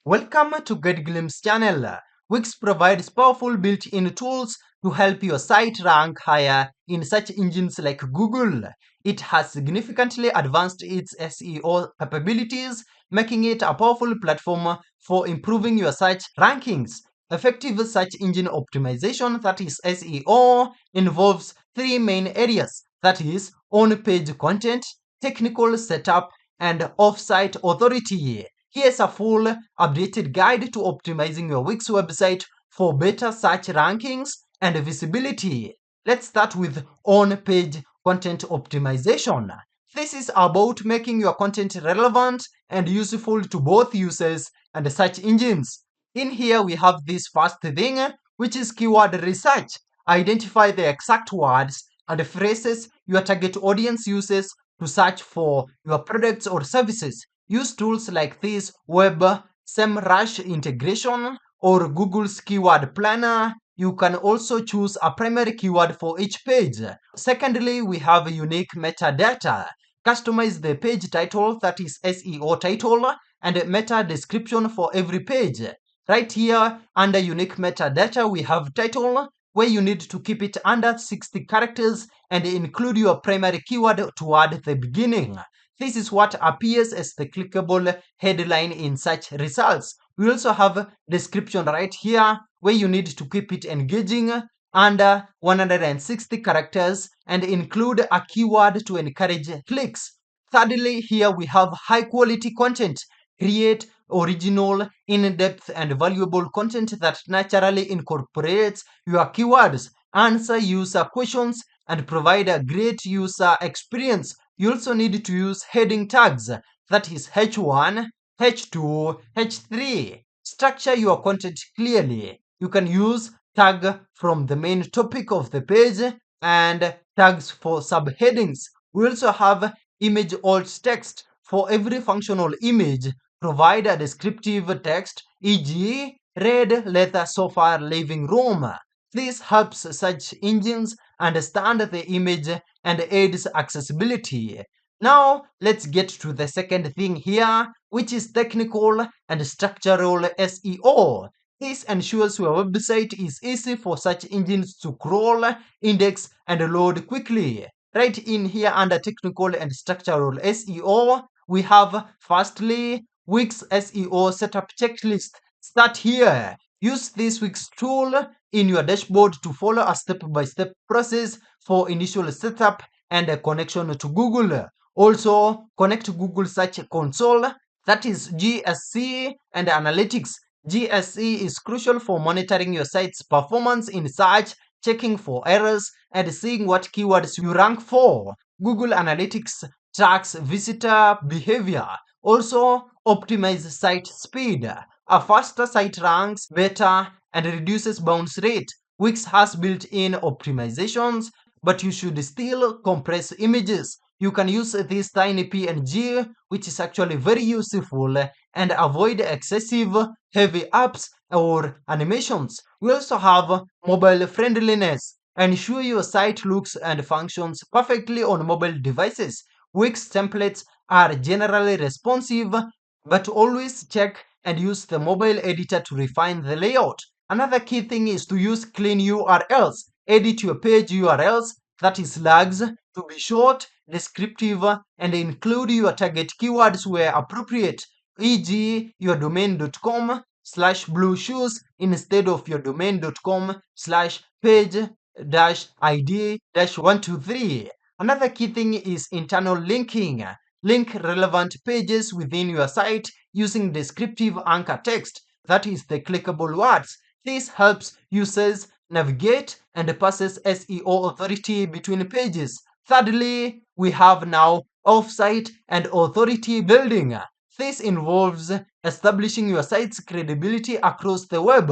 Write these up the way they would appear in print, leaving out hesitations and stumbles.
Welcome to Get Glimpse channel. Wix provides powerful built-in tools to help your site rank higher in search engines like Google. It has significantly advanced its SEO capabilities, making it a powerful platform for improving your search rankings. Effective search engine optimization, that is SEO, involves three main areas, that is on-page content, technical setup, and off-site authority. Here's a full updated guide to optimizing your Wix website for better search rankings and visibility. Let's start with on-page content optimization. This is about making your content relevant and useful to both users and search engines. In here we have this first thing, which is keyword research. Identify the exact words and phrases your target audience uses to search for your products or services. Use tools like this Web SEMrush integration or Google's Keyword Planner. You can also choose a primary keyword for each page. Secondly, we have unique metadata. Customize the page title, that is SEO title, and meta description for every page. Right here under unique metadata, we have title, where you need to keep it under 60 characters and include your primary keyword toward the beginning. This is what appears as the clickable headline in search results. We also have description right here, where you need to keep it engaging under 160 characters and include a keyword to encourage clicks. Thirdly, here we have high quality content. Create original, in-depth, and valuable content that naturally incorporates your keywords, answer user questions, and provide a great user experience. You also need to use heading tags, that is H1, H2, H3. Structure your content clearly. You can use tag from the main topic of the page and tags for subheadings. We also have image alt text. For every functional image, provide a descriptive text, e.g., red leather sofa living room. This helps search engines understand the image and aids accessibility. Now, let's get to the second thing here, which is technical and structural SEO. This ensures your website is easy for search engines to crawl, index, and load quickly. Right in here under technical and structural SEO, we have firstly Wix SEO setup checklist. Start here. Use this Wix tool in your dashboard to follow a step-by-step process for initial setup and a connection to Google. Also, connect to Google Search Console, that is GSC, and Analytics. GSC is crucial for monitoring your site's performance in search, checking for errors, and seeing what keywords you rank for. Google Analytics tracks visitor behavior. Also, optimize site speed. A faster site ranks better and reduces bounce rate. Wix has built-in optimizations, but you should still compress images. You can use this tiny PNG, which is actually very useful, and avoid excessive heavy apps or animations. We also have mobile friendliness. Ensure your site looks and functions perfectly on mobile devices. Wix templates are generally responsive, but always check and use the mobile editor to refine the layout. Another key thing is to use clean URLs. Edit your page URLs, that is lags, to be short, descriptive, and include your target keywords where appropriate, e.g. your domain.com/blue shoes instead of your domain.com/page-id-123. Another key thing is internal linking. Link relevant pages within your site using descriptive anchor text, that is the clickable words. This helps users navigate and passes SEO authority between pages. Thirdly, we have now offsite and authority building. This involves establishing your site's credibility across the web.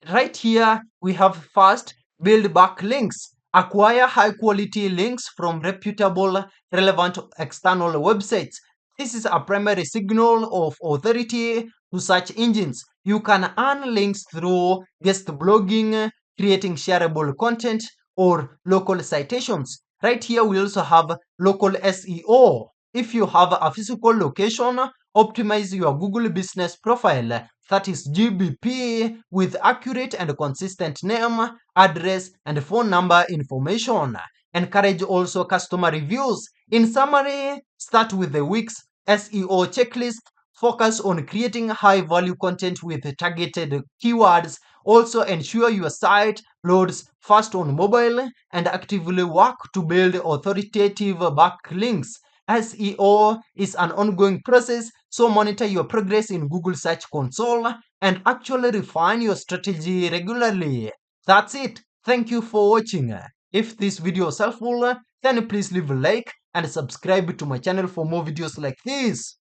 Right here, we have first build backlinks. Acquire high-quality links from reputable, relevant external websites. This is a primary signal of authority to search engines. You can earn links through guest blogging, creating shareable content, or local citations. Right here, we also have local SEO. If you have a physical location, optimize your Google business profile that is GBP, with accurate and consistent name, address, and phone number information. Encourage also customer reviews. In summary, start with the Wix SEO checklist. Focus on creating high-value content with targeted keywords. Also ensure your site loads fast on mobile and actively work to build authoritative backlinks. SEO is an ongoing process, so monitor your progress in Google Search Console and actually refine your strategy regularly. That's it. Thank you for watching. If this video is helpful, then please leave a like and subscribe to my channel for more videos like this.